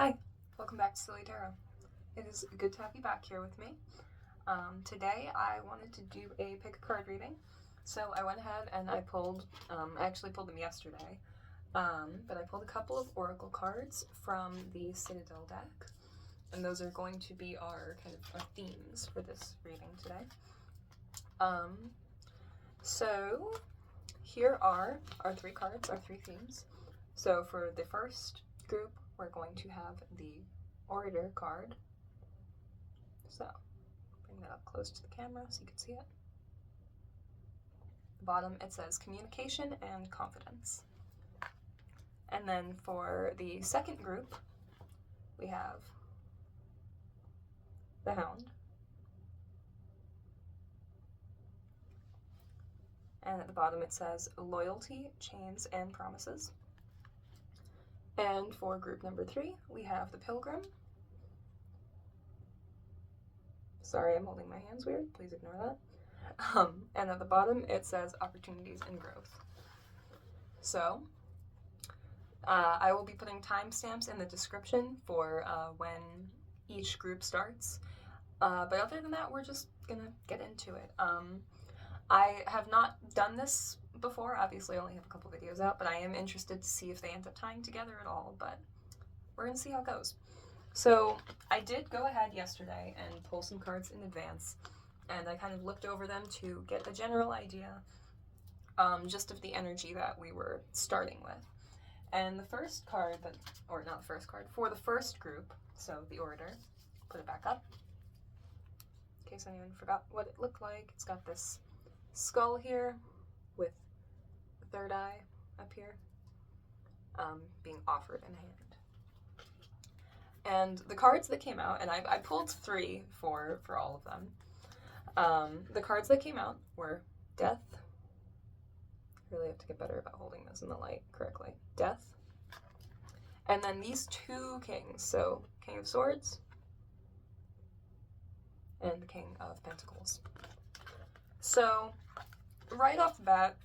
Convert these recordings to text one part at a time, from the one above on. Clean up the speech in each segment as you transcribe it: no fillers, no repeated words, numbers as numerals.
Hi, welcome back to Silly Tarot. It is good to have you back here with me. Today I wanted to do a pick a card reading, so I went ahead and I pulled, I actually pulled them yesterday, but I pulled a couple of oracle cards from the Citadel deck, and those are going to be our our themes for this reading today. So here are our three cards, our three themes. So for the first group, we're going to have the Orator card. So, bring that up close to the camera so you can see it. At the bottom it says communication and confidence. And then for the second group, we have the Hound. And at the bottom it says loyalty, chains, and promises. And for group number 3, we have the Pilgrim. Sorry, I'm holding my hands weird. Please ignore that. And at the bottom, it says opportunities and growth. So, I will be putting timestamps in the description for when each group starts. But other than that, we're just gonna get into it. I have not done this before. Obviously, I only have a couple videos out, but I am interested to see if they end up tying together at all. But we're gonna see how it goes. So I did go ahead yesterday and pull some cards in advance, and I kind of looked over them to get a general idea just of the energy that we were starting with. And the first card, or not the first card, for the first group, so the Orator, put it back up, in case anyone forgot what it looked like. It's got this skull here with the third eye up here, being offered in hand. And the cards that came out, and I pulled 3 for all of them. The cards that came out were Death. I really have to get better about holding this in the light correctly. Death. And then these 2 kings, so King of Swords and the King of Pentacles. So, right off the bat,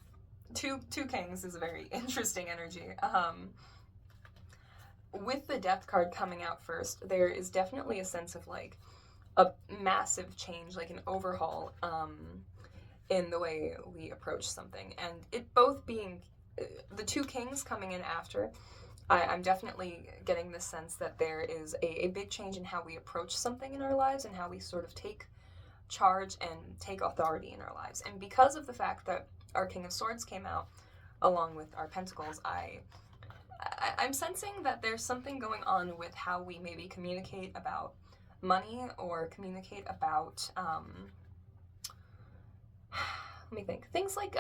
two kings is a very interesting energy. With the Death card coming out first, there is definitely a sense of like a massive change, like an overhaul in the way we approach something. And it both being the 2 kings coming in after, I'm definitely getting the sense that there is a big change in how we approach something in our lives and how we sort of take charge and take authority in our lives. And because of the fact that our King of Swords came out along with our Pentacles, I'm sensing that there's something going on with how we maybe communicate about money or communicate about, let me think, things like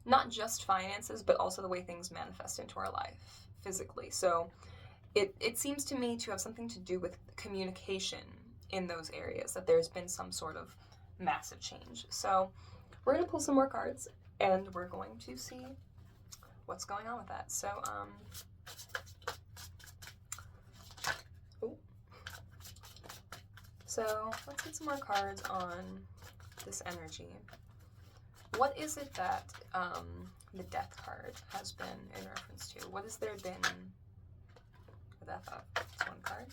not just finances, but also the way things manifest into our life physically. So it seems to me to have something to do with communication in those areas, that there's been some sort of massive change. So we're going to pull some more cards, and we're going to see what's going on with that. So, so let's get some more cards on this energy. What is it that the Death card has been in reference to? What has there been the death of? It's 1 card.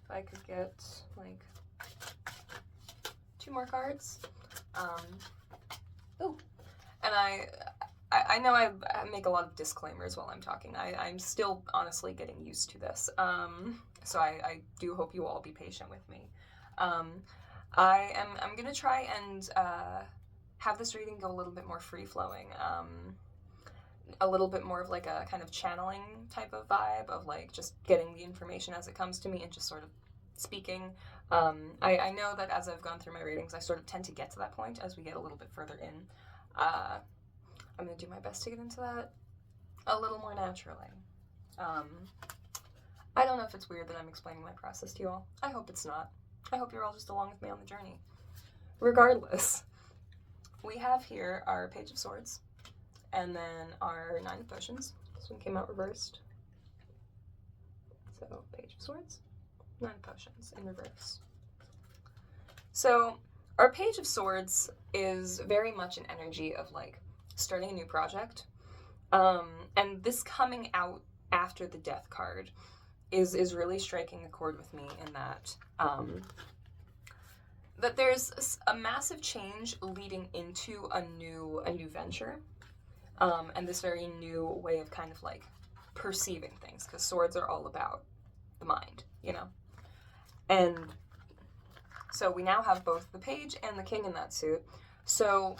If I could get like 2 more cards. Ooh, and I know I make a lot of disclaimers while I'm talking. I'm still honestly getting used to this. So I do hope you all be patient with me. I'm gonna try and have this reading go a little bit more free-flowing. A little bit more of like a kind of channeling type of vibe of like just getting the information as it comes to me and just sort of speaking. I know that as I've gone through my readings, I sort of tend to get to that point as we get a little bit further in. I'm going to do my best to get into that a little more naturally. I don't know if it's weird that I'm explaining my process to you all. I hope it's not. I hope you're all just along with me on the journey. Regardless, we have here our Page of Swords, and then our 9 of Potions. This one came out reversed. So, Page of Swords, 9 of Potions in reverse. So, our Page of Swords is very much an energy of like starting a new project. And this coming out after the Death card is really striking a chord with me in that that there's a massive change leading into a new venture, and this very new way of kind of like perceiving things, because swords are all about the mind, you know? And so we now have both the page and the king in that suit. So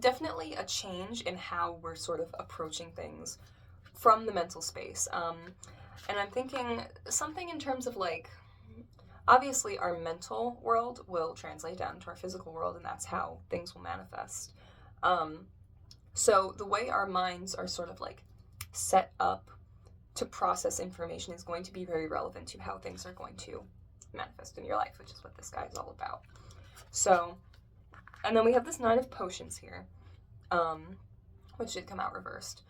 definitely a change in how we're sort of approaching things from the mental space. And I'm thinking something in terms of like, obviously our mental world will translate down to our physical world, and that's how things will manifest. So the way our minds are sort of like set up to process information is going to be very relevant to how things are going to manifest in your life, which is what this guy is all about. So, and then we have this 9 of Potions here, which did come out reversed.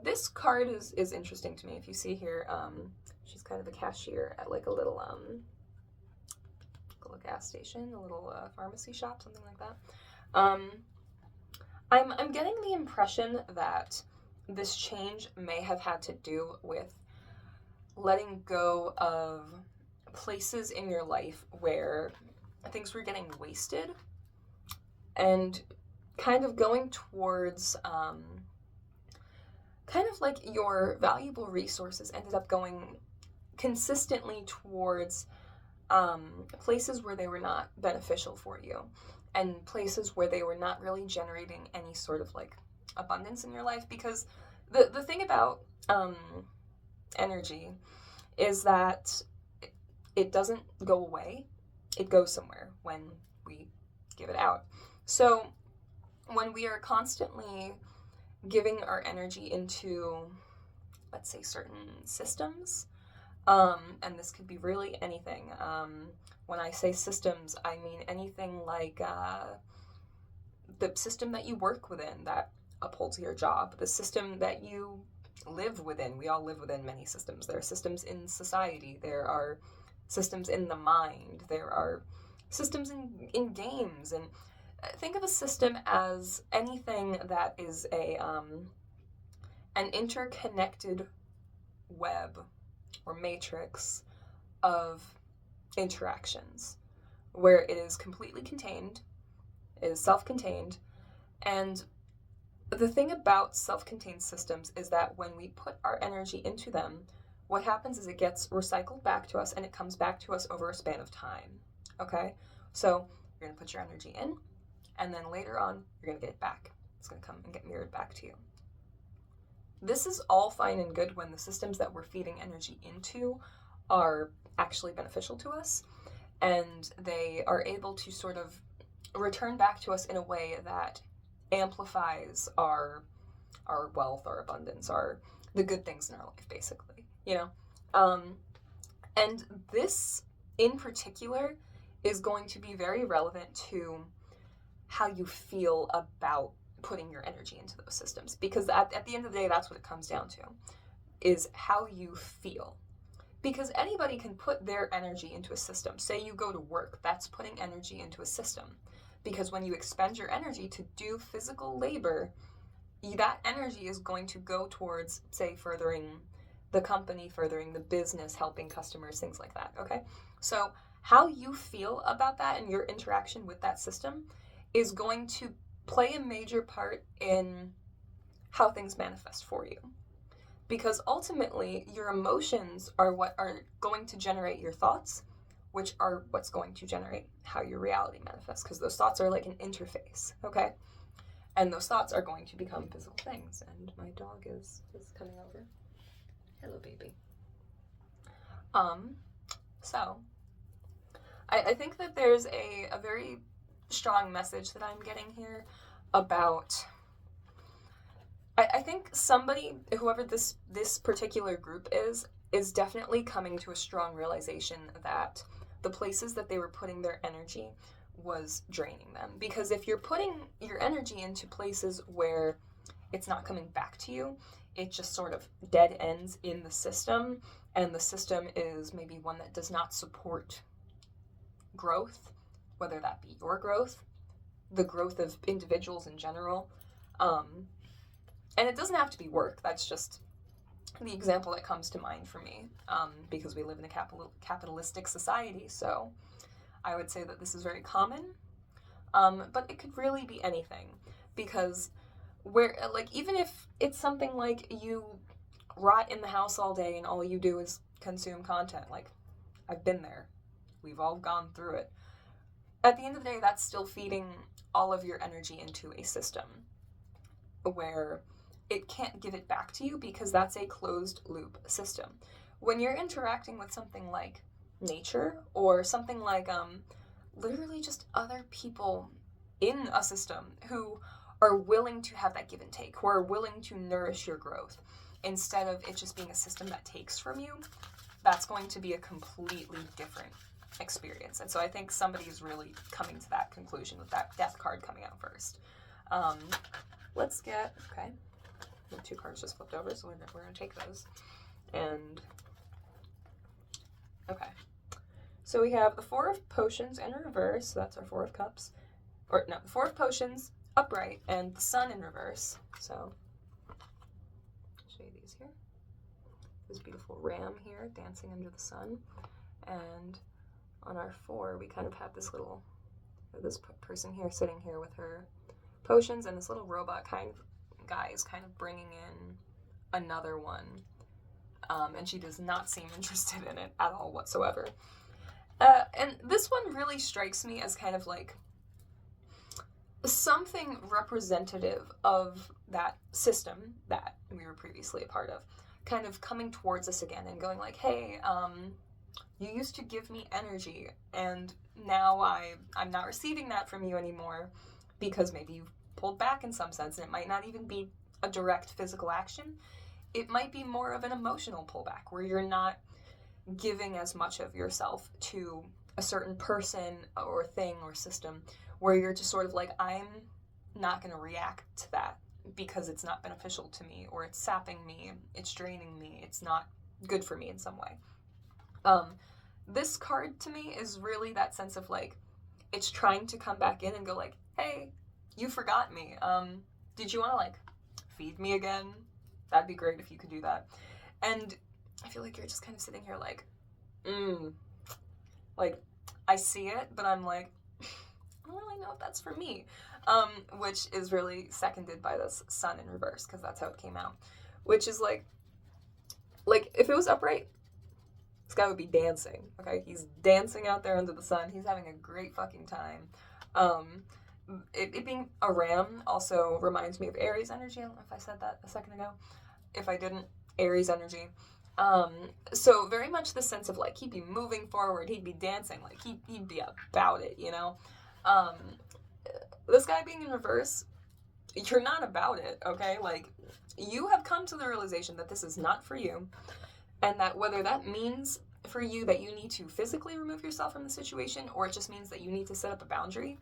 This card is interesting to me. If you see here, she's kind of a cashier at like a little gas station, a little pharmacy shop, something like that. I'm getting the impression that this change may have had to do with letting go of places in your life where things were getting wasted, and kind of going towards kind of like your valuable resources ended up going consistently towards places where they were not beneficial for you, and places where they were not really generating any sort of like abundance in your life. Because the thing about energy is that it doesn't go away, it goes somewhere when we give it out. So when we are constantly giving our energy into, let's say, certain systems, and this could be really anything. When I say systems, I mean anything like the system that you work within that upholds your job, the system that you live within. We all live within many systems. There are systems in society, there are systems in the mind, there are systems in games. And think of a system as anything that is an interconnected web or matrix of interactions where it is completely contained, it is self-contained. And the thing about self-contained systems is that when we put our energy into them, what happens is it gets recycled back to us, and it comes back to us over a span of time. Okay? So you're going to put your energy in, and then later on, you're going to get it back. It's going to come and get mirrored back to you. This is all fine and good when the systems that we're feeding energy into are actually beneficial to us, and they are able to sort of return back to us in a way that amplifies our wealth, our abundance, the good things in our life, basically, you know? And this in particular is going to be very relevant to how you feel about putting your energy into those systems, because at the end of the day, that's what it comes down to, is how you feel. Because anybody can put their energy into a system. Say you go to work, that's putting energy into a system. Because when you expend your energy to do physical labor, that energy is going to go towards, say, furthering the company, furthering the business, helping customers, things like that, okay? So how you feel about that and your interaction with that system is going to play a major part in how things manifest for you. Because ultimately, your emotions are what are going to generate your thoughts, which are what's going to generate how your reality manifests, because those thoughts are like an interface, okay? And those thoughts are going to become physical things. And my dog is coming over. Hello, baby. So, I think that there's a very strong message that I'm getting here about, I think somebody, whoever this particular group is definitely coming to a strong realization that the places that they were putting their energy was draining them. Because if you're putting your energy into places where it's not coming back to you, it just sort of dead ends in the system, and the system is maybe one that does not support growth, whether that be your growth, the growth of individuals in general. And it doesn't have to be work. That's just the example that comes to mind for me, because we live in a capitalistic society, so I would say that this is very common, but it could really be anything, because even if it's something like you rot in the house all day and all you do is consume content, like, I've been there, we've all gone through it. At the end of the day, that's still feeding all of your energy into a system where it can't give it back to you, because that's a closed loop system. When you're interacting with something like nature, or something like literally just other people in a system who are willing to have that give and take, who are willing to nourish your growth, instead of it just being a system that takes from you, that's going to be a completely different experience. And so I think somebody is really coming to that conclusion with that death card coming out first. Let's get, okay, the 2 cards just flipped over, so we're going to take those. And, okay. So we have the 4 of Potions in reverse, so that's our 4 of Cups. Or, no, the 4 of Potions upright, and the Sun in reverse. So, I'll show you these here. This beautiful ram here, dancing under the sun. And on our 4, we kind of have this little, this person here sitting here with her potions, and this little robot kind of guy is kind of bringing in another one, and she does not seem interested in it at all whatsoever. And this one really strikes me as kind of like something representative of that system that we were previously a part of, kind of coming towards us again and going like, hey, you used to give me energy, and now I'm not receiving that from you anymore, because maybe you've pulled back in some sense, and it might not even be a direct physical action. It might be more of an emotional pullback, where you're not giving as much of yourself to a certain person or thing or system, where you're just sort of like, I'm not going to react to that because it's not beneficial to me, or it's sapping me, it's draining me, it's not good for me in some way. This card to me is really that sense of like, it's trying to come back in and go like, hey, you forgot me. Did you want to like feed me again? That'd be great if you could do that. And I feel like you're just kind of sitting here like, like, I see it, but I'm like, I don't really know if that's for me. Which is really seconded by this Sun in reverse, because that's how it came out. Which is like if it was upright, this guy would be dancing, okay? He's dancing out there under the sun. He's having a great fucking time. It being a ram also reminds me of Aries energy. I don't know if I said that a second ago. If I didn't, Aries energy. So very much the sense of like, he'd be moving forward, he'd be dancing, like he'd be about it, you know? This guy being in reverse, you're not about it, okay? Like, you have come to the realization that this is not for you, and that whether that means for you that you need to physically remove yourself from the situation, or it just means that you need to set up a boundary,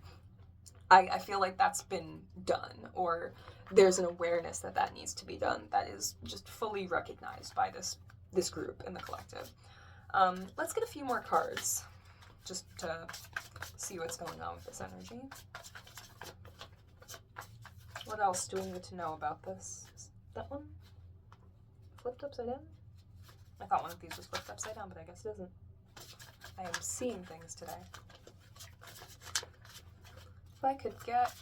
I feel like that's been done, or there's an awareness that that needs to be done that is just fully recognized by this group in the collective. Let's get a few more cards just to see what's going on with this energy. What else do we need to know about this? Is that one flipped upside down? I thought one of these was flipped upside down, but I guess it isn't. I am seeing things today. If I could get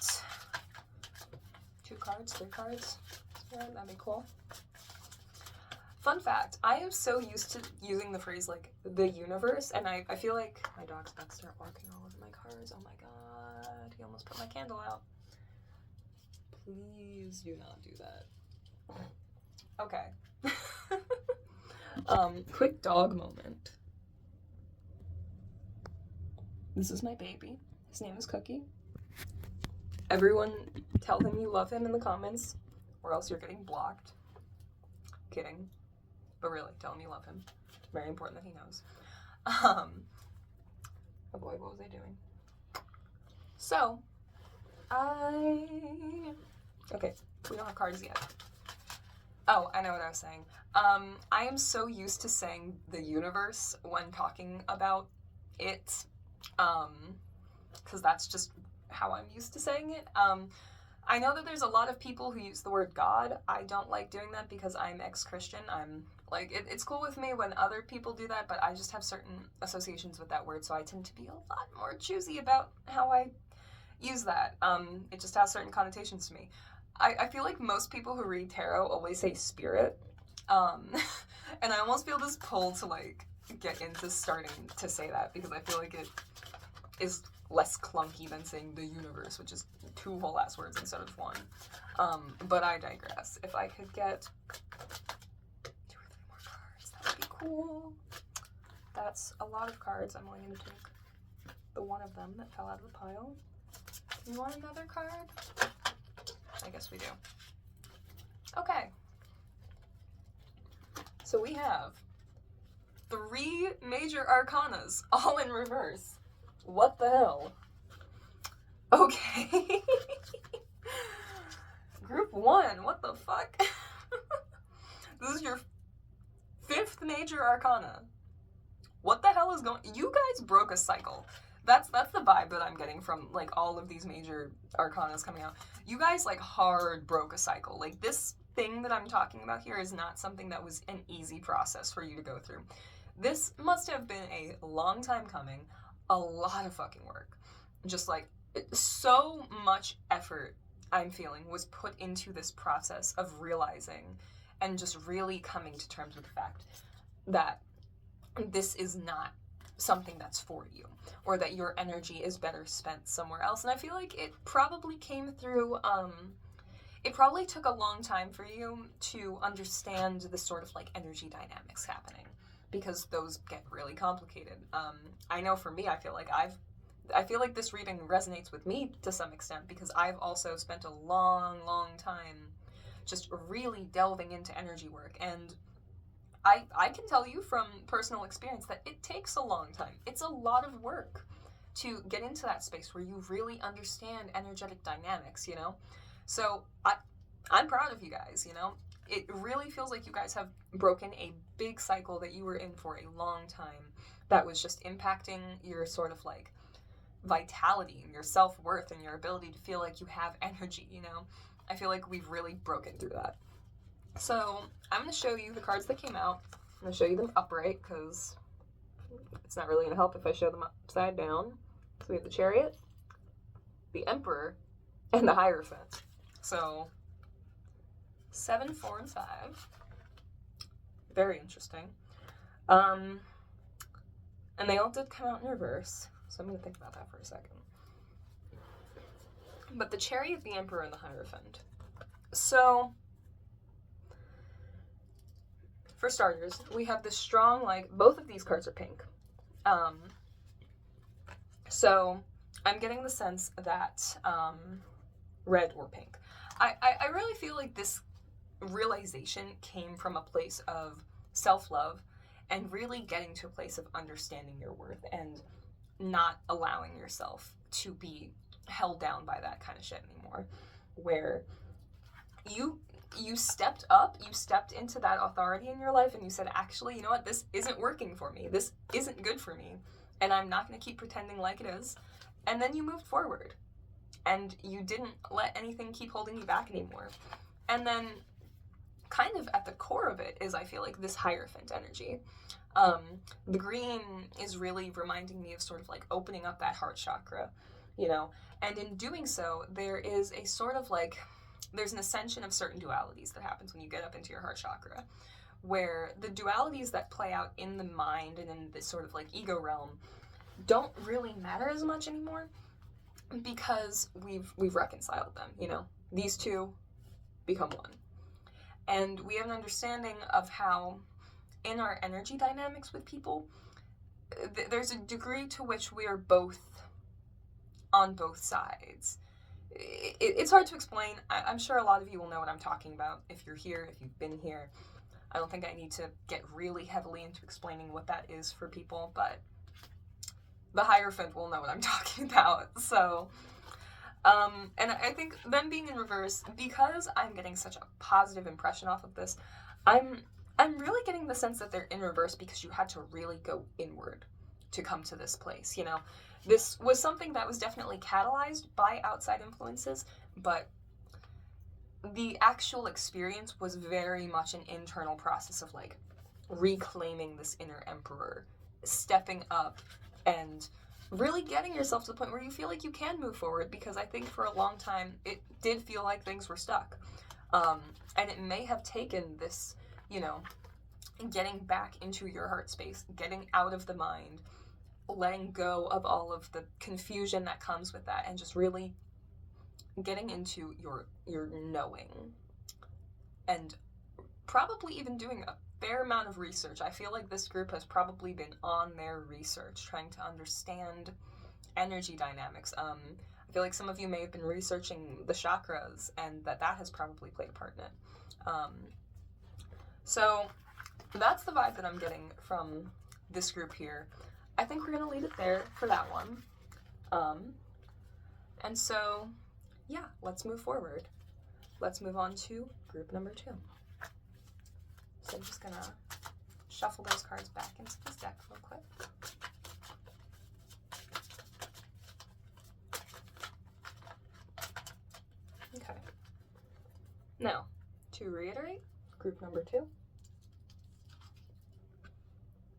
2 cards, 3 cards, that'd be cool. Fun fact, I am so used to using the phrase like the universe, and I feel like my dog's about to start barking all over my cards. Oh my god, he almost put my candle out. Please do not do that. Okay. Quick dog moment. This is my baby. His name is Cookie. Everyone tell him you love him in the comments, or else you're getting blocked. Kidding. But really, tell him you love him. It's very important that he knows. Oh boy, what was I doing? So, okay, we don't have cards yet. Oh, I know what I was saying. I am so used to saying the universe when talking about it, because that's just how I'm used to saying it. I know that there's a lot of people who use the word God. I don't like doing that because I'm ex-Christian. I'm like, it's cool with me when other people do that, but I just have certain associations with that word, so I tend to be a lot more choosy about how I use that. It just has certain connotations to me. I feel like most people who read tarot always say spirit, and I almost feel this pull to like get into starting to say that because I feel like it is less clunky than saying the universe, which is 2 whole ass words instead of 1. But I digress. If I could get 2 or 3 more cards, that would be cool. That's a lot of cards. I'm only going to take the one of them that fell out of the pile. You want another card? I guess we do. Okay. So we have 3 major arcanas, all in reverse. What the hell? Okay. Group 1, what the fuck? This is your 5th major arcana. What the hell is going... You guys broke a cycle. That's the vibe that I'm getting from, like, all of these major arcanas coming out. You guys, like, hard broke a cycle. Like, this thing that I'm talking about here is not something that was an easy process for you to go through. This must have been a long time coming, a lot of fucking work. Just, like, so much effort, I'm feeling, was put into this process of realizing and just really coming to terms with the fact that this is not something that's for you, or that your energy is better spent somewhere else. And I feel like it probably came through, it probably took a long time for you to understand the sort of like energy dynamics happening, because those get really complicated. I know for me, I feel like this reading resonates with me to some extent, because I've also spent a long time just really delving into energy work, and I can tell you from personal experience that it takes a long time. It's a lot of work to get into that space where you really understand energetic dynamics, you know? So I'm proud of you guys, you know? It really feels like you guys have broken a big cycle that you were in for a long time that was just impacting your sort of like vitality and your self-worth and your ability to feel like you have energy, you know? I feel like we've really broken through that. So I'm going to show you the cards that came out. I'm going to show you them upright because it's not really going to help if I show them upside down. So we have the Chariot, the Emperor, and the Hierophant. So 7, 4, and 5. Very interesting. And they all did come out in reverse. So I'm going to think about that for a second. But the Chariot, the Emperor, and the Hierophant. So for starters, we have this strong, like, both of these cards are pink. So I'm getting the sense that red or pink. I really feel like this realization came from a place of self-love and really getting to a place of understanding your worth and not allowing yourself to be held down by that kind of shit anymore, where you stepped up, you stepped into that authority in your life, and you said, actually, you know what, this isn't working for me, this isn't good for me, and I'm not going to keep pretending like it is. And then you moved forward, and you didn't let anything keep holding you back anymore. And then kind of at the core of it is, I feel like, this Hierophant energy. The green is really reminding me of sort of like opening up that heart chakra, you know, and in doing so, there is a sort of like, there's an ascension of certain dualities that happens when you get up into your heart chakra, where the dualities that play out in the mind and in this sort of like ego realm don't really matter as much anymore, because we've reconciled them, you know. These two become one. And we have an understanding of how in our energy dynamics with people, there's a degree to which we are both on both sides. It's hard to explain. I'm sure a lot of you will know what I'm talking about if you're here, if you've been here. I don't think I need to get really heavily into explaining what that is for people, but the Hierophant will know what I'm talking about. So, and I think them being in reverse, because I'm getting such a positive impression off of this, I'm really getting the sense that they're in reverse because you had to really go inward to come to this place, you know. This was something that was definitely catalyzed by outside influences, but the actual experience was very much an internal process of like reclaiming this inner emperor, stepping up and really getting yourself to the point where you feel like you can move forward, because I think for a long time it did feel like things were stuck. And it may have taken this, you know, getting back into your heart space, getting out of the mind, letting go of all of the confusion that comes with that, and just really getting into your knowing, and probably even doing a fair amount of research. I feel like this group has probably been on their research, trying to understand energy dynamics. I feel like some of you may have been researching the chakras, and that has probably played a part in it. So that's the vibe that I'm getting from this group here. I think we're gonna leave it there for that one. And so, yeah, let's move forward. Let's move on to group number 2. So I'm just gonna shuffle those cards back into this deck real quick. Okay. Now, to reiterate, group number 2,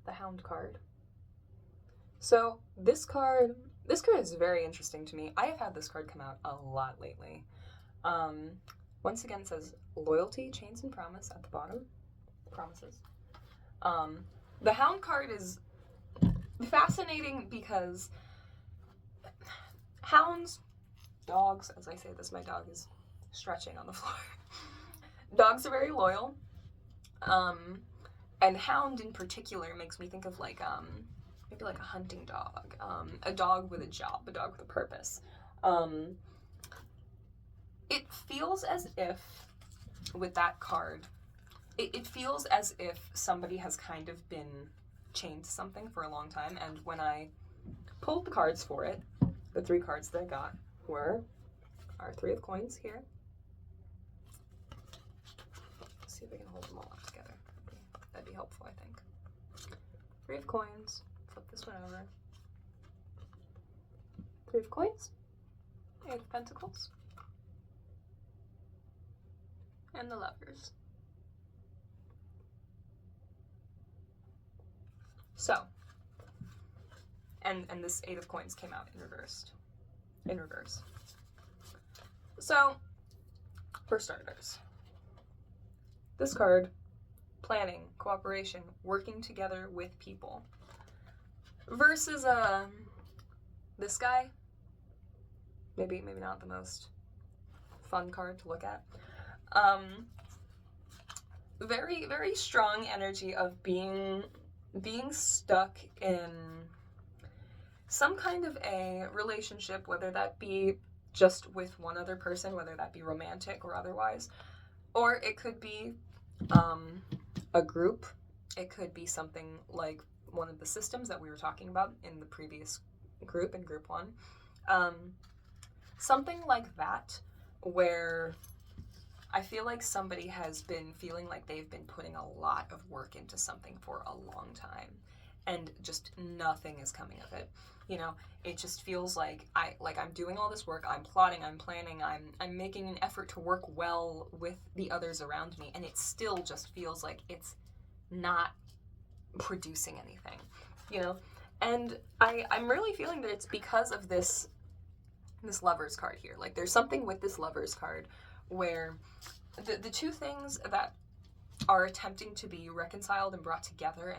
the Hound card. So this card is very interesting to me. I have had this card come out a lot lately. Once again, it says loyalty, chains, and promise at the bottom. Promises. The Hound card is fascinating because hounds, dogs, as I say this, my dog is stretching on the floor. Dogs are very loyal. And hound in particular makes me think of like, maybe like a hunting dog, a dog with a job, a dog with a purpose. It feels as if, with that card, it feels as if somebody has kind of been chained to something for a long time, and when I pulled the cards for it, the 3 cards that I got were our 3 of coins here. Let's see if we can hold them all up together. That'd be helpful, I think. 3 of coins. Flip this one over. 3 of coins. 8 of pentacles. And the Lovers. So, and this 8 of coins came out in reverse. So, for starters, this card, planning, cooperation, working together with people, versus this guy, maybe not the most fun card to look at. Very, very strong energy of being stuck in some kind of a relationship, whether that be just with one other person, whether that be romantic or otherwise, or it could be a group. It could be something like one of the systems that we were talking about in the previous group, in group 1. Something like that, where I feel like somebody has been feeling like they've been putting a lot of work into something for a long time, and just nothing is coming of it. You know, it just feels like I'm doing all this work, I'm plotting, I'm planning, I'm making an effort to work well with the others around me, and it still just feels like it's not producing anything, you know? And I'm really feeling that it's because of this Lovers card here. Like, there's something with this Lovers card where the 2 things that are attempting to be reconciled and brought together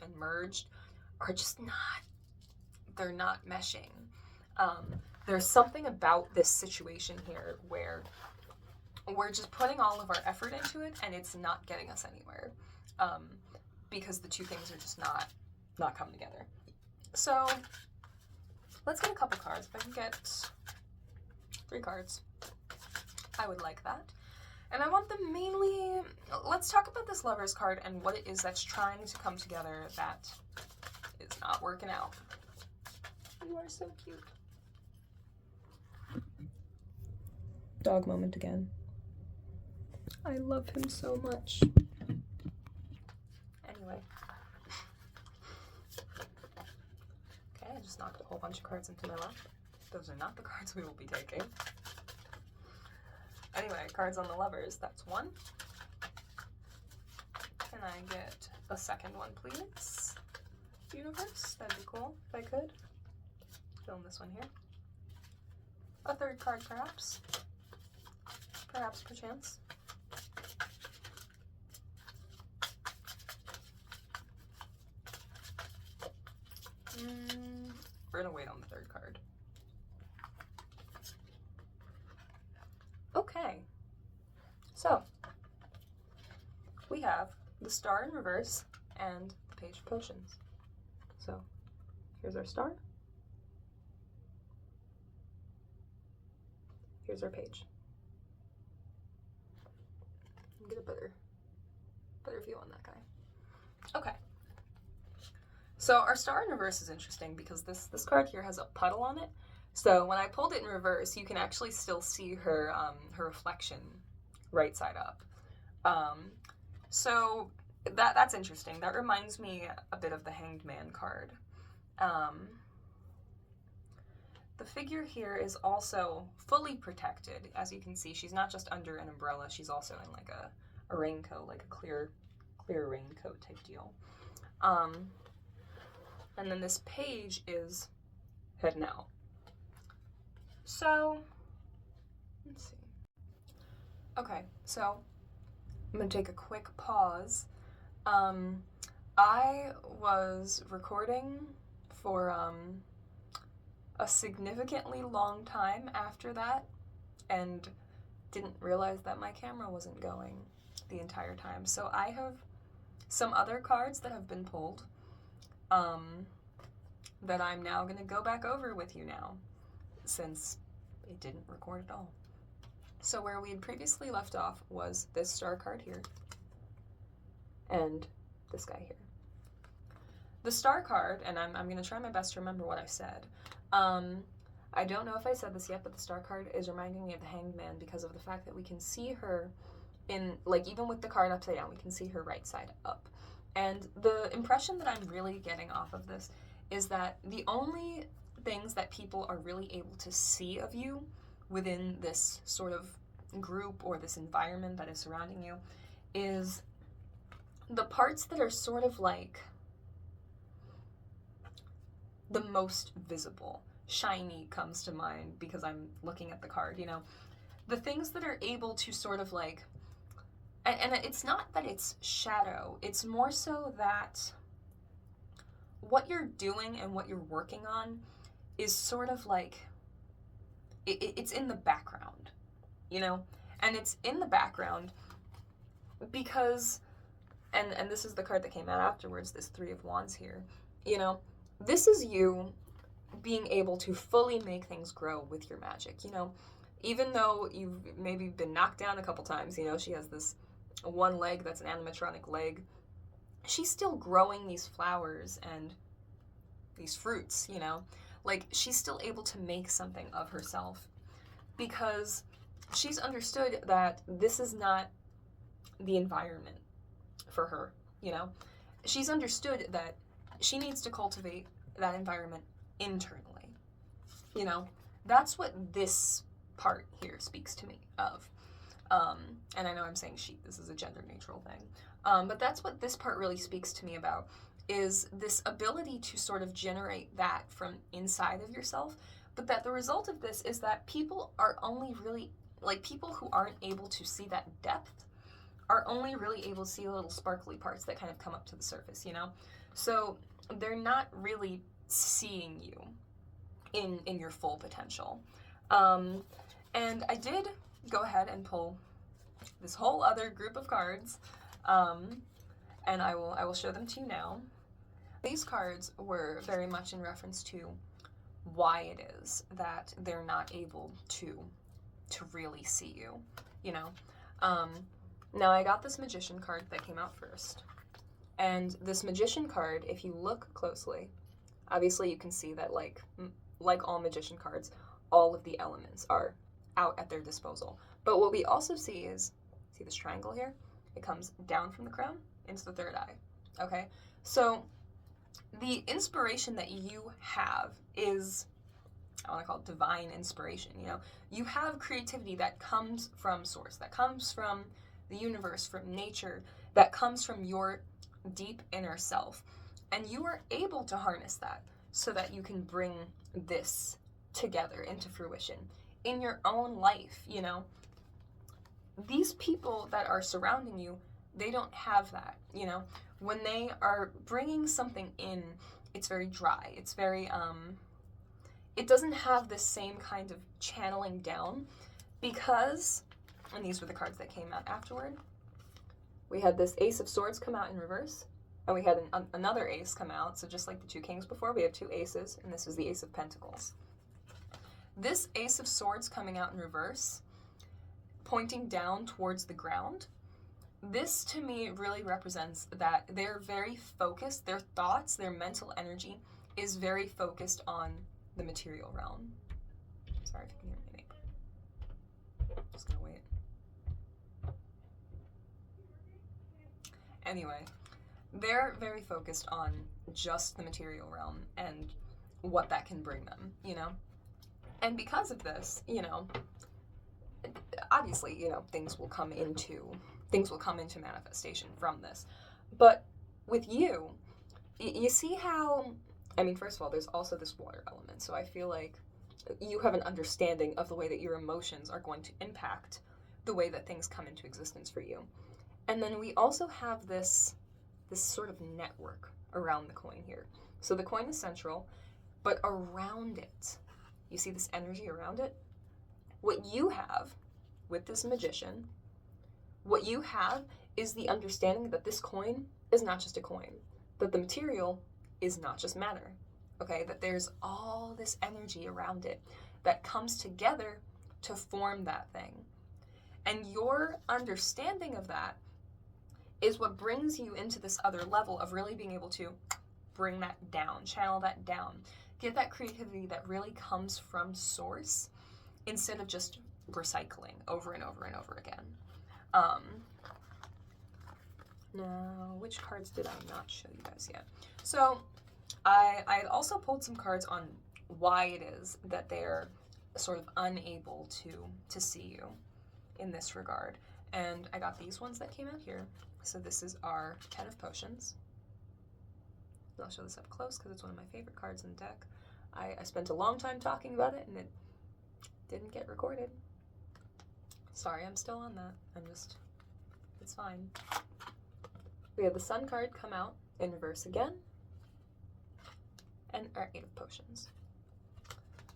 and merged are just they're not meshing. There's something about this situation here where we're just putting all of our effort into it, and it's not getting us anywhere, because the 2 things are just not coming together. So let's get a couple cards. If I can get 3 cards, I would like that. And I want them mainly, let's talk about this Lovers card and what it is that's trying to come together that is not working out. You are so cute. Dog moment again. I love him so much. Anyway. Okay, I just knocked a whole bunch of cards into my lap. Those are not the cards we will be taking. Anyway, cards on the lovers, that's one. Can I get a second one, please? Universe, that'd be cool if I could. Fill in this one here. A third card, perhaps. Perhaps, perchance. We're gonna wait on the third card. Okay. So, we have the Star in reverse and the Page of Potions. So, here's our Star. Here's our Page. Get a better view on that guy. Okay. So our Star in reverse is interesting because this card here has a puddle on it. So when I pulled it in reverse, you can actually still see her her reflection right side up. So that's interesting. That reminds me a bit of the Hanged Man card. The figure here is also fully protected. As you can see, she's not just under an umbrella, she's also in like a raincoat, like a clear raincoat type deal. And then this page is heading out. So, let's see. Okay, so I'm gonna take a quick pause. I was recording for a significantly long time after that and didn't realize that my camera wasn't going the entire time. So I have some other cards that have been pulled that I'm now going to go back over with you now, since it didn't record at all. So where we had previously left off was this Star card here, and this guy here. The Star card, and I'm going to try my best to remember what I said. I don't know if I said this yet, but the Star card is reminding me of the Hanged Man because of the fact that we can see her in, like, even with the card upside down, we can see her right side up. And the impression that I'm really getting off of this is that the only things that people are really able to see of you within this sort of group or this environment that is surrounding you is the parts that are sort of like the most visible. Shiny comes to mind because I'm looking at the card, you know. The things that are able to sort of like, and it's not that it's shadow, it's more so that what you're doing and what you're working on is sort of like, it's in the background, you know? And it's in the background because, and this is the card that came out afterwards, this Three of Wands here, you know? This is you being able to fully make things grow with your magic, you know? Even though you've maybe been knocked down a couple times, you know, she has this one leg that's an animatronic leg. She's still growing these flowers and these fruits, you know? Like, she's still able to make something of herself because she's understood that this is not the environment for her, you know? She's understood that she needs to cultivate that environment internally, you know? That's what this part here speaks to me of. And I know I'm saying she, this is a gender neutral thing. But that's what this part really speaks to me about, is this ability to sort of generate that from inside of yourself, but that the result of this is that people are only really, like, people who aren't able to see that depth are only really able to see the little sparkly parts that kind of come up to the surface, you know? So they're not really seeing you in your full potential. And I did go ahead and pull this whole other group of cards, and I will show them to you now. These cards were very much in reference to why it is that they're not able to really see you, you know? Now I got this Magician card that came out first, and this Magician card, if you look closely, obviously you can see that like all Magician cards, all of the elements are out at their disposal. But what we also see is, see this triangle here? It comes down from the crown into the third eye, okay? So the inspiration that you have is I want to call it divine inspiration. You know, you have creativity that comes from source, that comes from the universe, from nature, that comes from your deep inner self. And you are able to harness that so that you can bring this together into fruition in your own life. You know, these people that are surrounding you, they don't have that. You know, when they are bringing something in, it's very dry. It's very, it doesn't have the same kind of channeling down because, and these were the cards that came out afterward. We had this Ace of Swords come out in reverse, and we had another ace come out. So just like the two kings before, we have two aces, and this is the Ace of Pentacles. This Ace of Swords coming out in reverse, pointing down towards the ground, this to me really represents that they're very focused, their thoughts, their mental energy is very focused on the material realm. Sorry if you can hear my neighbor. Just gonna wait. Anyway, they're very focused on just the material realm and what that can bring them, you know? And because of this, you know, obviously, you know, things will come into manifestation from this. But with you, you see how, I mean, first of all, there's also this water element. So I feel like you have an understanding of the way that your emotions are going to impact the way that things come into existence for you. And then we also have this sort of network around the coin here. So the coin is central, but around it, you see this energy around it? What you have with this magician, what you have is the understanding that this coin is not just a coin, that the material is not just matter, okay? That there's all this energy around it that comes together to form that thing. And your understanding of that is what brings you into this other level of really being able to bring that down, channel that down, get that creativity that really comes from source instead of just recycling over and over and over again. Now, which cards did I not show you guys yet? So I also pulled some cards on why it is that they're sort of unable to see you in this regard. And I got these ones that came out here. So this is our 10 of Potions. I'll show this up close because it's one of my favorite cards in the deck. I spent a long time talking about it and it didn't get recorded. Sorry, I'm still on that. It's fine. We have the Sun card come out in reverse again. And our 8 of Potions.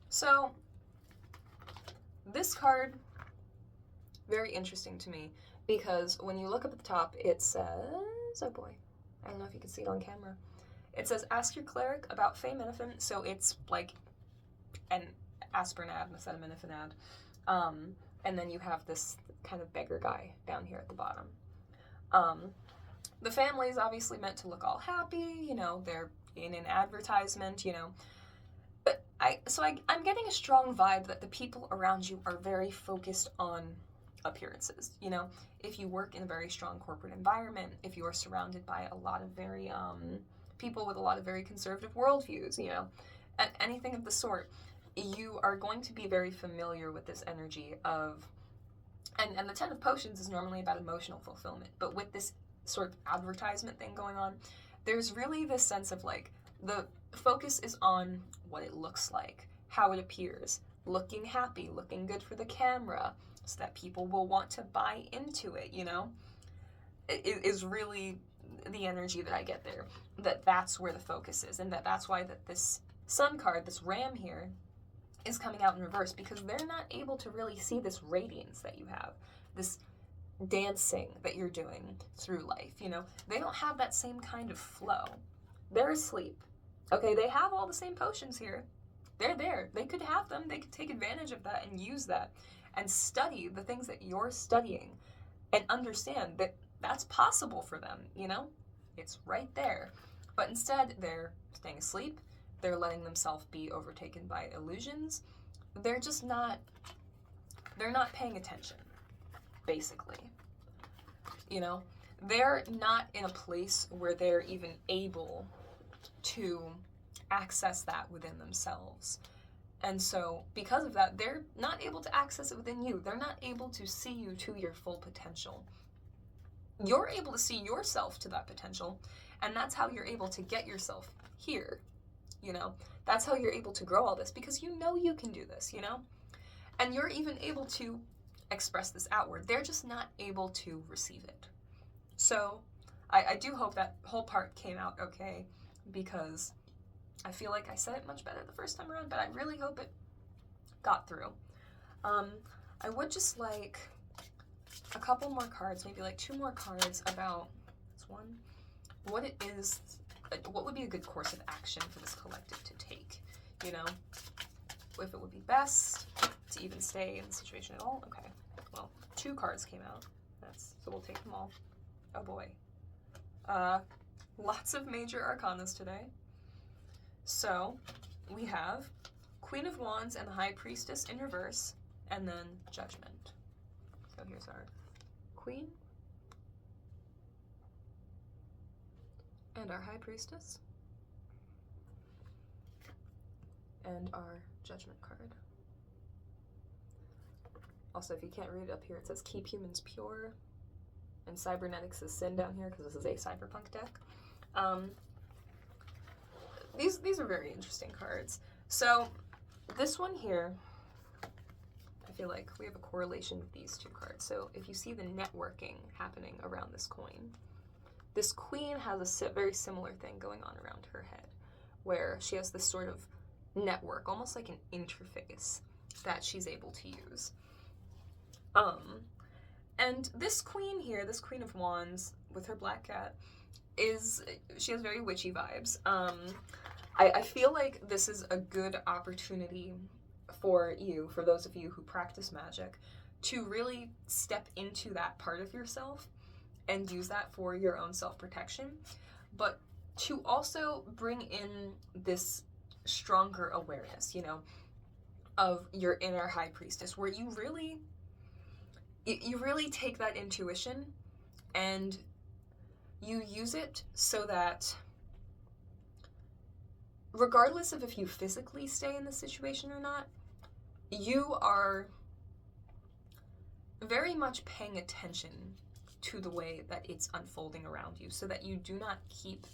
So, this card, very interesting to me, because when you look up at the top, it says, oh boy, I don't know if you can see it on camera. It says, ask your cleric about Fey-Minifin, so it's like an Aspernad, Acetaminophenad. And then you have this kind of beggar guy down here at the bottom. The family is obviously meant to look all happy, you know, they're in an advertisement, you know. But I'm getting a strong vibe that the people around you are very focused on appearances, you know. If you work in a very strong corporate environment, if you are surrounded by a lot of very, people with a lot of very conservative worldviews, you know, anything of the sort, you are going to be very familiar with this energy of, and the 10 of Potions is normally about emotional fulfillment, but with this sort of advertisement thing going on, there's really this sense of like, the focus is on what it looks like, how it appears, looking happy, looking good for the camera, so that people will want to buy into it, you know? It is really the energy that I get there, that's where the focus is, and that's why that this Sun card, this Ram here, is coming out in reverse, because they're not able to really see this radiance that you have, this dancing that you're doing through life, you know? They don't have that same kind of flow. They're asleep. Okay, they have all the same potions here. They're there. They could have them. They could take advantage of that and use that and study the things that you're studying and understand that that's possible for them, you know? It's right there. But instead, they're staying asleep. They're letting themselves be overtaken by illusions. They're just not paying attention, basically. You know? They're not in a place where they're even able to access that within themselves. And so, because of that, they're not able to access it within you. They're not able to see you to your full potential. You're able to see yourself to that potential, and that's how you're able to get yourself here, you know? That's how you're able to grow all this, because you know you can do this, you know? And you're even able to express this outward. They're just not able to receive it. So, I do hope that whole part came out okay, because I feel like I said it much better the first time around, but I really hope it got through. I would just like a couple more cards, maybe like 2 more cards about this one. What it is, what would be a good course of action for this collective to take, you know? If it would be best to even stay in the situation at all. Okay, well, 2 cards came out. So we'll take them all. Oh boy. Lots of major arcanas today. So, we have Queen of Wands and the High Priestess in reverse, and then Judgment. So here's our Queen, and our High Priestess, and our Judgment card. Also, if you can't read it up here, it says keep humans pure, and cybernetics is sin down here because this is a cyberpunk deck. These are very interesting cards. So this one here, I feel like we have a correlation with these 2 cards. So if you see the networking happening around this coin, this queen has a very similar thing going on around her head, where she has this sort of network, almost like an interface that she's able to use. And this queen here, this Queen of Wands with her black cat, she has very witchy vibes. I feel like this is a good opportunity for those of you who practice magic, to really step into that part of yourself and use that for your own self-protection, but to also bring in this stronger awareness, you know, of your inner High Priestess, where you really take that intuition and you use it so that regardless of if you physically stay in the situation or not, you are very much paying attention to the way that it's unfolding around you, so that you do not keep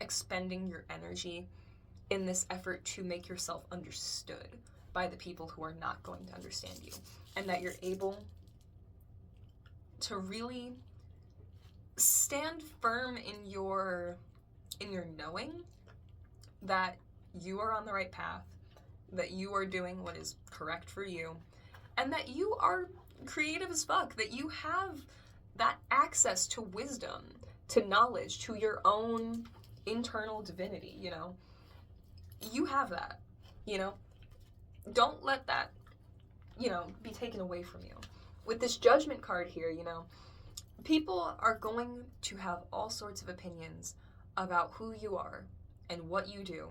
expending your energy in this effort to make yourself understood by the people who are not going to understand you, and that you're able to really stand firm in your knowing that you are on the right path, that you are doing what is correct for you, and that you are creative as fuck, that you have that access to wisdom, to knowledge, to your own internal divinity, you know? You have that, you know? Don't let that, you know, be taken away from you. With this Judgment card here, you know, people are going to have all sorts of opinions about who you are and what you do.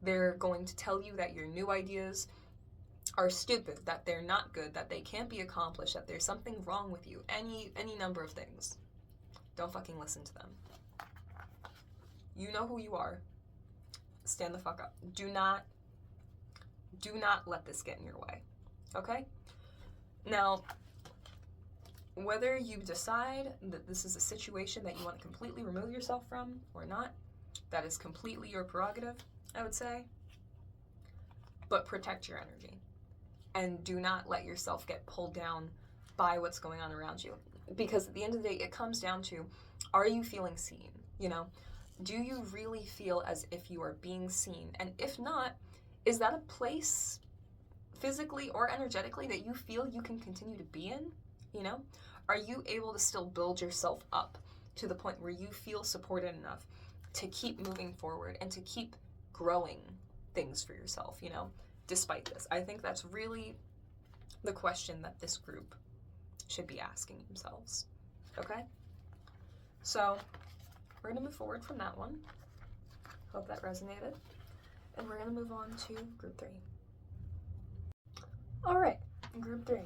They're going to tell you that your new ideas are stupid, that they're not good, that they can't be accomplished, that there's something wrong with you, any number of things. Don't fucking listen to them. You know who you are. Stand the fuck up. Do not let this get in your way. Okay? Now, whether you decide that this is a situation that you want to completely remove yourself from or not, that is completely your prerogative, I would say. But protect your energy. And do not let yourself get pulled down by what's going on around you. Because at the end of the day, it comes down to, are you feeling seen? You know? Do you really feel as if you are being seen? And if not, is that a place, physically or energetically, that you feel you can continue to be in? You know? Are you able to still build yourself up to the point where you feel supported enough to keep moving forward and to keep growing things for yourself, you know, despite this? I think that's really the question that this group should be asking themselves. Okay? So, we're going to move forward from that one. Hope that resonated. And we're going to move on to group 3. Alright, group 3.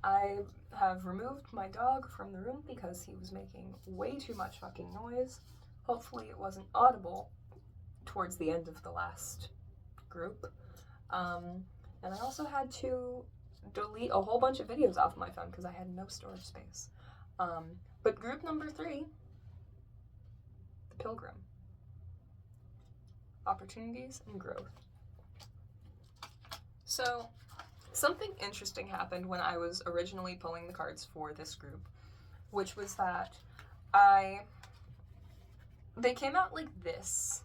I have removed my dog from the room because he was making way too much fucking noise. Hopefully it wasn't audible towards the end of the last group. And I also had to delete a whole bunch of videos off my phone because I had no storage space. But group number 3, the Pilgrim. Opportunities and growth. So, something interesting happened when I was originally pulling the cards for this group, which was that they came out like this.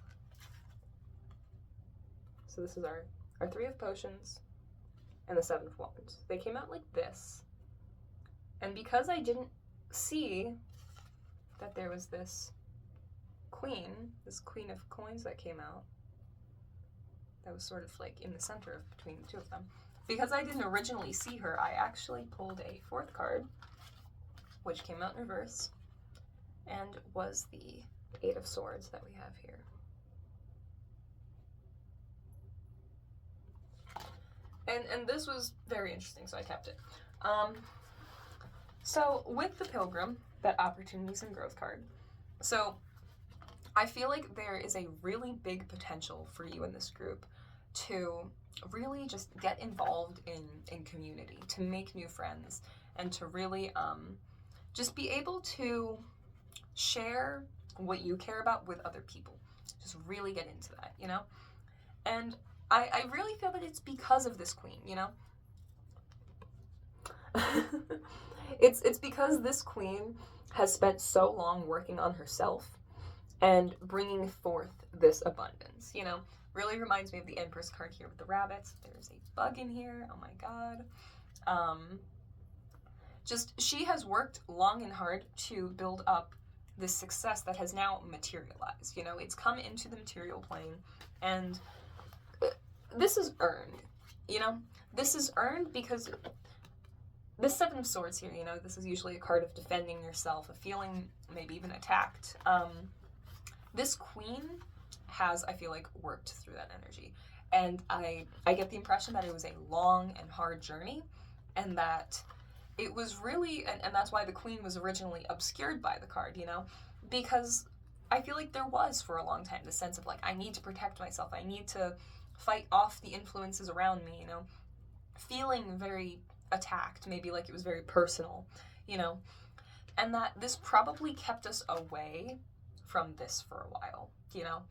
So this is our 3 of Potions and the 7 of Wands. They came out like this. And because I didn't see that there was this Queen of Coins that came out, that was sort of like in the center between the 2 of them. Because I didn't originally see her, I actually pulled a 4th card, which came out in reverse, and was the 8 of Swords that we have here. And this was very interesting, so I kept it. So with the Pilgrim, that Opportunities and Growth card, so I feel like there is a really big potential for you in this group to really just get involved in community, to make new friends, and to really just be able to share what you care about with other people. Just really get into that, you know? And I really feel that it's because of this Queen, you know? It's because this Queen has spent so long working on herself and bringing forth this abundance, you know? Really reminds me of the Empress card here with the rabbits. There's a bug in here, oh my god. Just, she has worked long and hard to build up this success that has now materialized, you know? It's come into the material plane, and this is earned, you know? This is earned because this 7 of Swords here, you know, this is usually a card of defending yourself, of feeling maybe even attacked. This Queen has, I feel like, worked through that energy. And I get the impression that it was a long and hard journey, and that it was really, and that's why the Queen was originally obscured by the card, you know? Because I feel like there was, for a long time, the sense of, like, I need to protect myself, I need to fight off the influences around me, you know? Feeling very attacked, maybe like it was very personal, you know? And that this probably kept us away from this for a while, you know?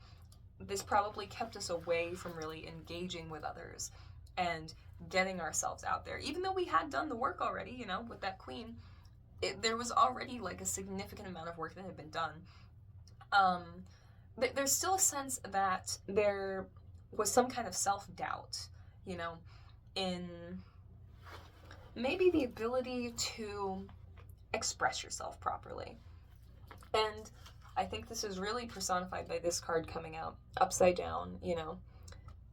This probably kept us away from really engaging with others and getting ourselves out there. Even though we had done the work already, you know, with that Queen, there was already like a significant amount of work that had been done. There's still a sense that there was some kind of self-doubt, you know, in maybe the ability to express yourself properly. And I think this is really personified by this card coming out upside down, you know,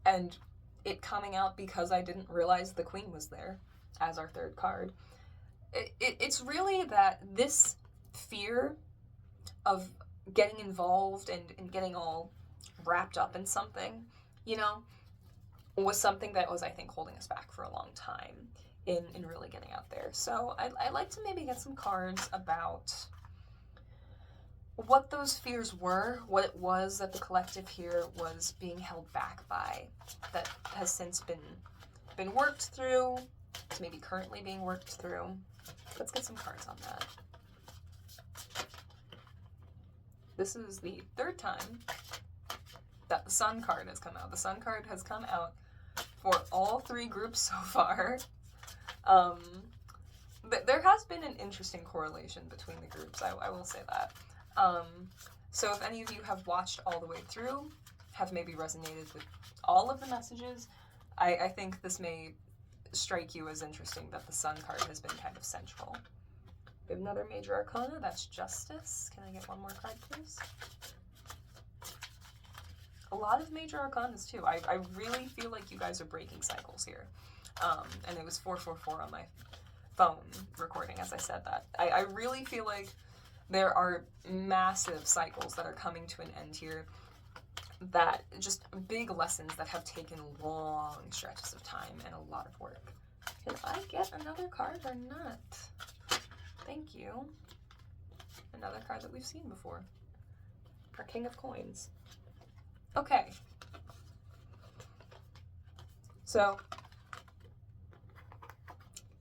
and it coming out because I didn't realize the Queen was there as our 3rd card. It's really that this fear of getting involved and getting all wrapped up in something, you know, was something that was, I think, holding us back for a long time in really getting out there. So I'd like to maybe get some cards about what those fears were, what it was that the collective here was being held back by, that has since been worked through, to maybe currently being worked through. Let's get some cards on that. This is the 3rd time that the Sun card has come out. The Sun card has come out for all 3 groups so far. There has been an interesting correlation between the groups, I will say that. So if any of you have watched all the way through, have maybe resonated with all of the messages, I think this may strike you as interesting that the Sun card has been kind of central. We have another Major Arcana, that's Justice. Can I get one more card, please? A lot of Major Arcanas, too. I really feel like you guys are breaking cycles here. And it was 444 on my phone recording as I said that. I really feel like there are massive cycles that are coming to an end here, that just big lessons that have taken long stretches of time and a lot of work. Can I get another card or not? Thank you. Another card that we've seen before. Our King of Coins. Okay. So,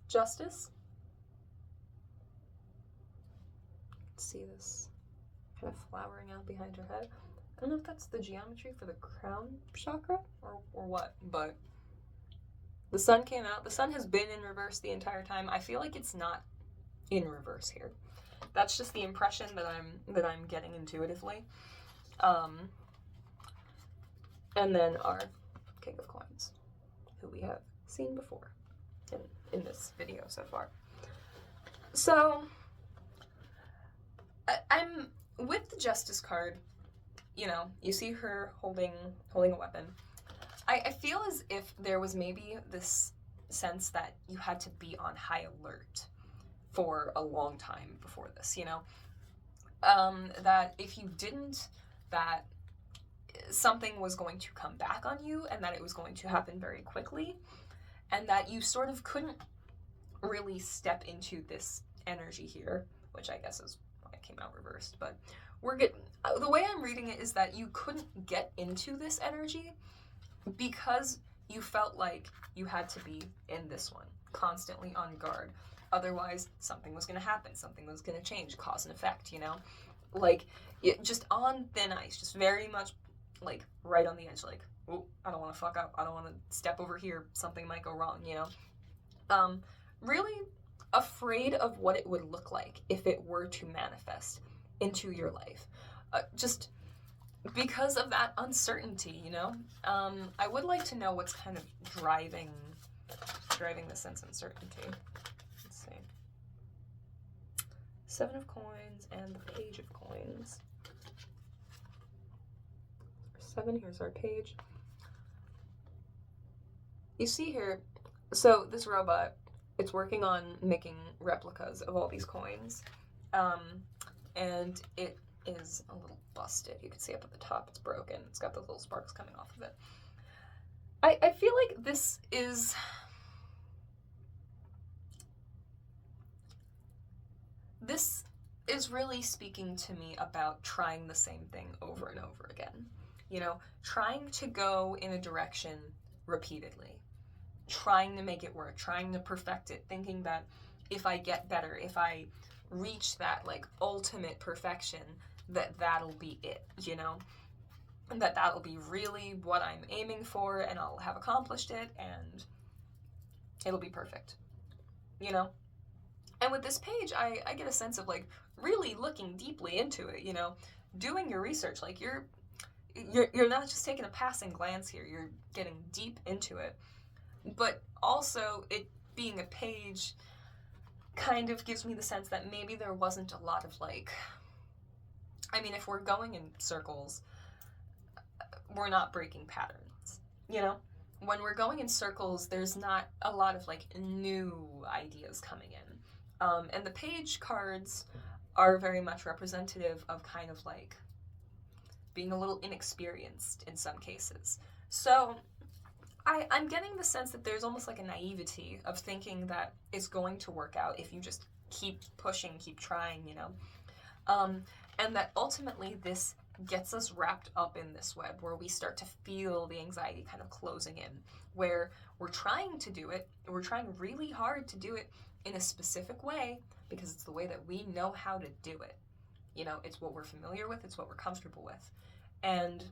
Justice. See this kind of flowering out behind her head. I don't know if that's the geometry for the crown chakra or what, but the sun came out. The sun has been in reverse the entire time. I feel like it's not in reverse here. That's just the impression that I'm getting intuitively. And then our King of Coins, who we have seen before in this video so far. So I'm with the Justice card. You know, you see her holding a weapon. I feel as if there was maybe this sense that you had to be on high alert for a long time before this, you know? That if you didn't, that something was going to come back on you and that it was going to happen very quickly, and that you sort of couldn't really step into this energy here, which I guess is why it came out reversed, but the way I'm reading it is that you couldn't get into this energy because you felt like you had to be in this one, constantly on guard. Otherwise, something was going to happen, something was going to change, cause and effect, you know? Like, just on thin ice, just very much, like, right on the edge, like, oh, I don't want to fuck up, I don't want to step over here, something might go wrong, you know? Really afraid of what it would look like if it were to manifest into your life. Just because of that uncertainty, you know? I would like to know what's kind of driving this sense of uncertainty. Let's see. 7 of Coins and the Page of Coins. 7, here's our page. You see here, so this robot, it's working on making replicas of all these coins. And it is a little busted. You can see up at the top, it's broken. It's got those little sparks coming off of it. I feel like this is really speaking to me about trying the same thing over and over again. You know, trying to go in a direction repeatedly, trying to make it work, trying to perfect it, thinking that if I get better, if I reach that, like, ultimate perfection, that'll be it, you know? And that'll be really what I'm aiming for, and I'll have accomplished it, and it'll be perfect, you know? And with this page, I get a sense of, like, really looking deeply into it, you know? Doing your research, like, you're not just taking a passing glance here, you're getting deep into it. But also, it being a page kind of gives me the sense that maybe there wasn't a lot of, like, I mean, if we're going in circles, we're not breaking patterns, you know? When we're going in circles, there's not a lot of, like, new ideas coming in. And the page cards are very much representative of kind of, like, being a little inexperienced in some cases. So I'm getting the sense that there's almost like a naivety of thinking that it's going to work out if you just keep pushing, keep trying, you know? And that ultimately this gets us wrapped up in this web where we start to feel the anxiety kind of closing in, where we're trying to do it, we're trying really hard to do it in a specific way because it's the way that we know how to do it. You know, it's what we're familiar with, it's what we're comfortable with. And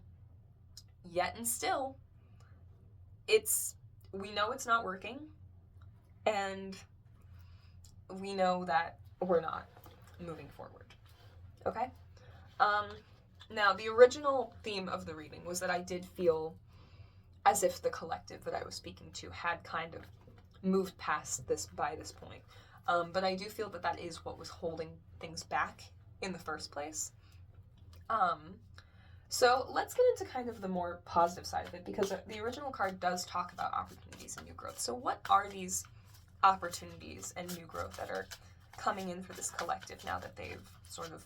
yet and still, we know it's not working, and we know that we're not moving forward. Okay? Now, the original theme of the reading was that I did feel as if the collective that I was speaking to had kind of moved past this by this point. But I do feel that that is what was holding things back in the first place. So let's get into kind of the more positive side of it, because the original card does talk about opportunities and new growth. So what are these opportunities and new growth that are coming in for this collective now that they've sort of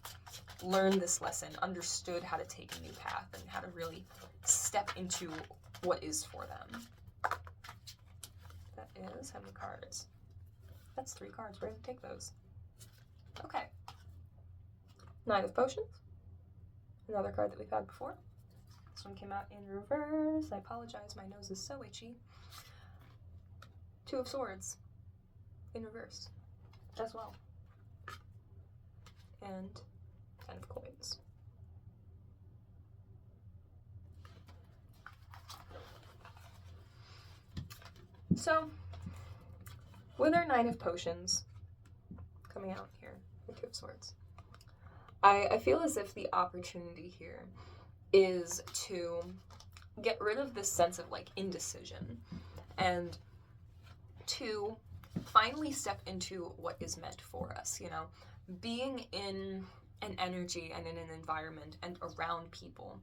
learned this lesson, understood how to take a new path, and how to really step into what is for them? That is how many cards? That's 3 cards. We're going to take those. Okay. Knight of Potions. Another card that we've had before. This one came out in reverse. I apologize, my nose is so itchy. Two of Swords in reverse as well. And 10 of Coins. So, with our Knight of Potions coming out here, the Two of Swords, I feel as if the opportunity here is to get rid of this sense of like indecision and to finally step into what is meant for us, you know, being in an energy and in an environment and around people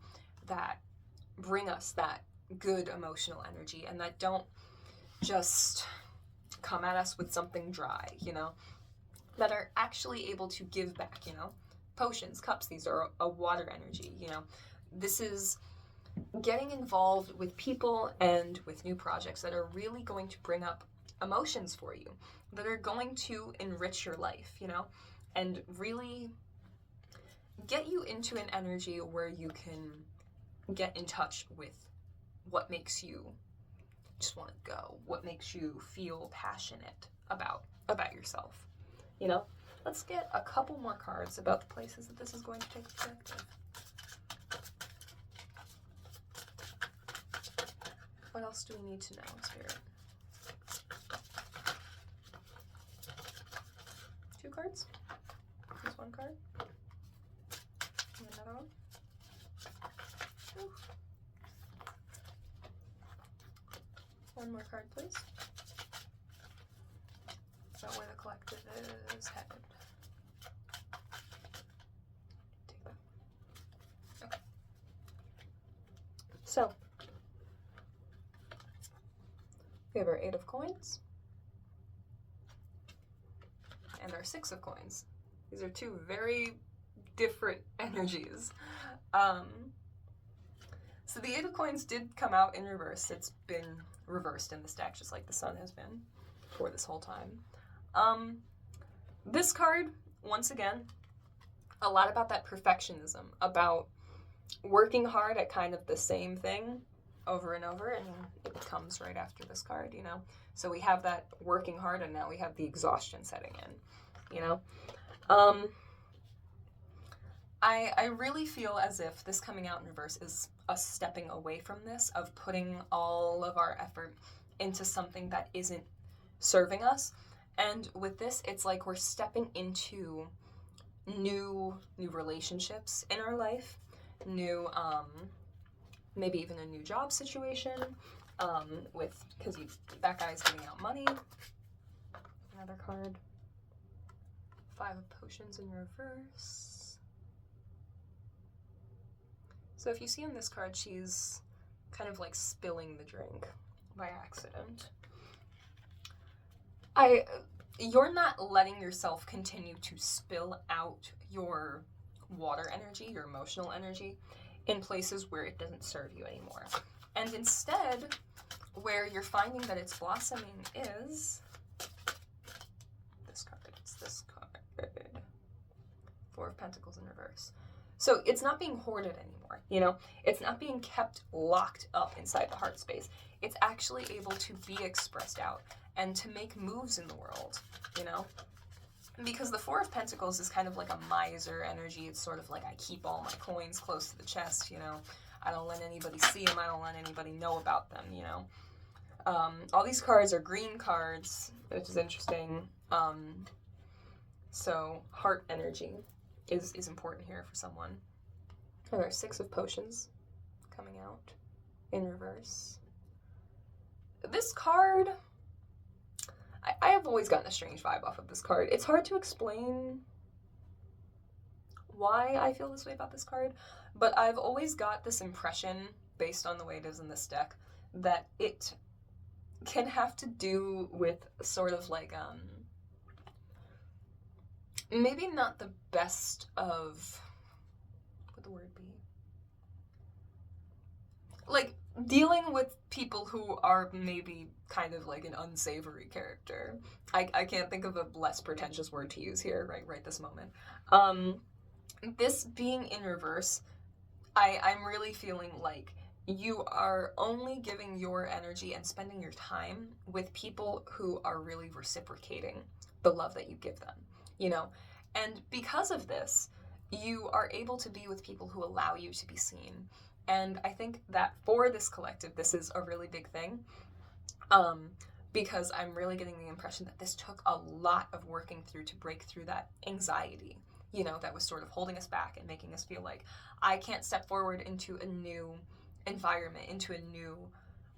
that bring us that good emotional energy and that don't just come at us with something dry, you know, that are actually able to give back, you know. Potions, cups, these are a water energy, you know. This is getting involved with people and with new projects that are really going to bring up emotions for you, that are going to enrich your life, you know, and really get you into an energy where you can get in touch with what makes you just want to go, what makes you feel passionate about yourself, you know. Let's get a couple more cards about the places that this is going to take effect. What else do we need to know, Spirit? 2 cards? Just 1 card? And another one? Ooh. 1 more card, please. About where the collective is headed. Take that. Okay. So, we have our 8 of Coins and our 6 of Coins. These are 2 very different energies. So the 8 of Coins did come out in reverse. It's been reversed in the stack just like the Sun has been for this whole time. This card, once again, a lot about that perfectionism, about working hard at kind of the same thing over and over, and it comes right after this card, you know? So we have that working hard, and now we have the exhaustion setting in, you know? I really feel as if this coming out in reverse is us stepping away from this, of putting all of our effort into something that isn't serving us. And with this, it's like we're stepping into new relationships in our life, new, maybe even a new job situation, because that guy's giving out money. Another card. 5 of Potions in reverse. So if you see on this card, she's kind of like spilling the drink by accident. You're not letting yourself continue to spill out your water energy, your emotional energy, in places where it doesn't serve you anymore. And instead, where you're finding that it's blossoming is this card. It's this card. 4 of Pentacles in reverse. So it's not being hoarded anymore, you know? It's not being kept locked up inside the heart space. It's actually able to be expressed out and to make moves in the world, you know? Because the 4 of Pentacles is kind of like a miser energy. It's sort of like I keep all my coins close to the chest, you know? I don't let anybody see them. I don't let anybody know about them, you know? All these cards are green cards, which is interesting. So heart energy is important here for someone. And our 6 of Potions coming out in reverse. This card, I have always gotten a strange vibe off of this card. It's hard to explain why I feel this way about this card, but I've always got this impression, based on the way it is in this deck, that it can have to do with sort of like, maybe not the best of, what would the word be? Like, dealing with people who are maybe kind of like an unsavory character. I can't think of a less pretentious word to use here right this moment. This being in reverse, I'm really feeling like you are only giving your energy and spending your time with people who are really reciprocating the love that you give them, you know? And because of this, you are able to be with people who allow you to be seen. And I think that for this collective, this is a really big thing. Because I'm really getting the impression that this took a lot of working through to break through that anxiety, you know, that was sort of holding us back and making us feel like I can't step forward into a new environment, into a new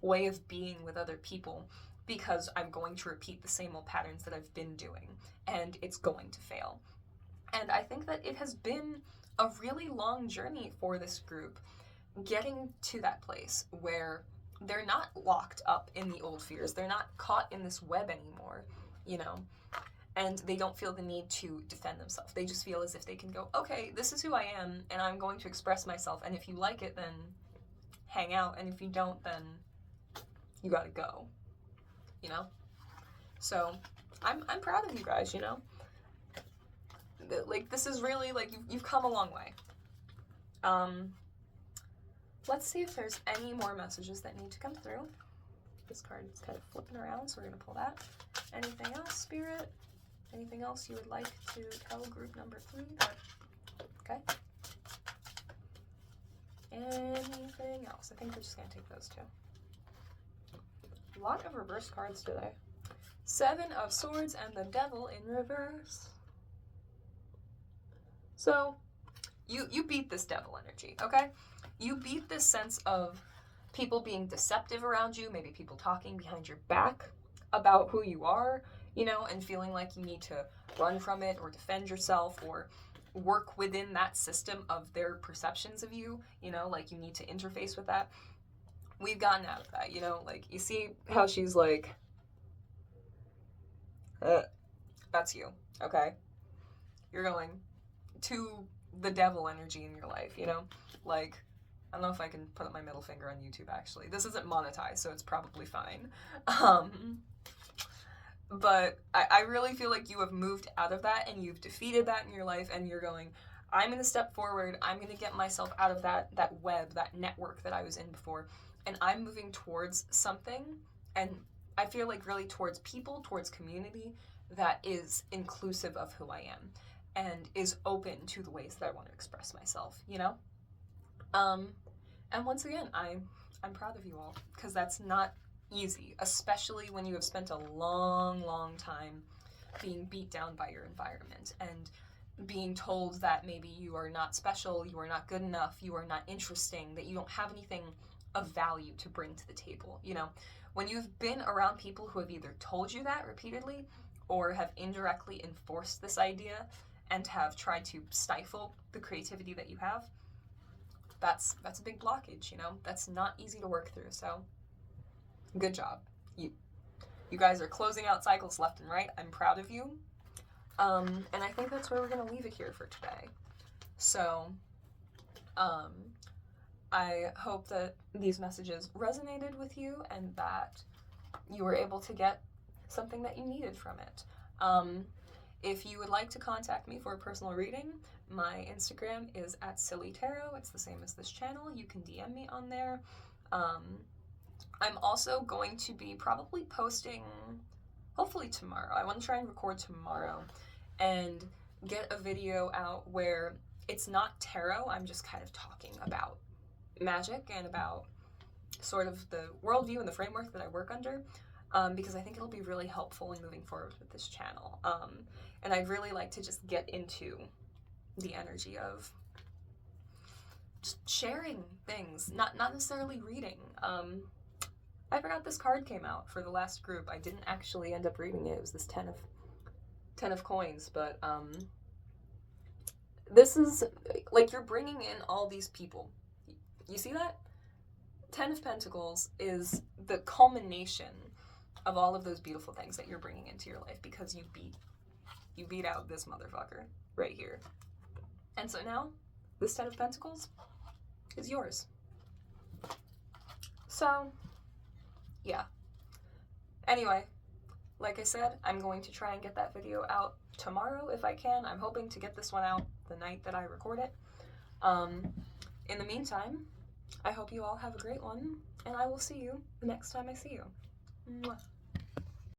way of being with other people because I'm going to repeat the same old patterns that I've been doing and it's going to fail. And I think that it has been a really long journey for this group getting to that place where they're not locked up in the old fears. They're not caught in this web anymore, you know, and they don't feel the need to defend themselves. They just feel as if they can go, okay, this is who I am, and I'm going to express myself, and if you like it, then hang out, and if you don't, then you gotta go, you know? So, I'm proud of you guys, you know? Like, this is really, like, you've come a long way. Let's see if there's any more messages that need to come through. This card is kind of flipping around, so we're going to pull that. Anything else, Spirit? Anything else you would like to tell group number 3? Okay. Anything else? I think we're just going to take those two. A lot of reverse cards today. 7 of Swords and the Devil in reverse. So, you beat this devil energy, okay? You beat this sense of people being deceptive around you, maybe people talking behind your back about who you are, you know, and feeling like you need to run from it or defend yourself or work within that system of their perceptions of you, you know, like you need to interface with that. We've gotten out of that, you know, like you see how she's like, that's you, okay? You're going to the devil energy in your life, you know, like, I don't know if I can put up my middle finger on YouTube, actually. This isn't monetized, so it's probably fine. But I really feel like you have moved out of that and you've defeated that in your life and you're going, I'm going to step forward. I'm going to get myself out of that web, that network that I was in before. And I'm moving towards something. And I feel like really towards people, towards community that is inclusive of who I am and is open to the ways that I want to express myself, you know? And once again, I'm proud of you all because that's not easy, especially when you have spent a long, long time being beat down by your environment and being told that maybe you are not special, you are not good enough, you are not interesting, that you don't have anything of value to bring to the table, you know? When you've been around people who have either told you that repeatedly or have indirectly enforced this idea and have tried to stifle the creativity that you have, that's a big blockage, you know? That's not easy to work through, so good job. You guys are closing out cycles left and right. I'm proud of you. And I think that's where we're going to leave it here for today. So, I hope that these messages resonated with you and that you were able to get something that you needed from it. If you would like to contact me for a personal reading, my Instagram is @sillytarot. It's the same as this channel. You can DM me on there. I'm also going to be probably posting, hopefully tomorrow. I want to try and record tomorrow and get a video out where it's not tarot. I'm just kind of talking about magic and about sort of the worldview and the framework that I work under. Because I think it'll be really helpful in moving forward with this channel. And I'd really like to just get into the energy of just sharing things, not necessarily reading. I forgot this card came out for the last group. I didn't actually end up reading it. It was this 10 of coins, but this is like you're bringing in all these people. You see that? 10 of Pentacles is the culmination of all of those beautiful things that you're bringing into your life because you beat out this motherfucker right here. And so now, this 10 of Pentacles is yours. So, yeah. Anyway, like I said, I'm going to try and get that video out tomorrow if I can. I'm hoping to get this one out the night that I record it. In the meantime, I hope you all have a great one, and I will see you the next time I see you. Mwah.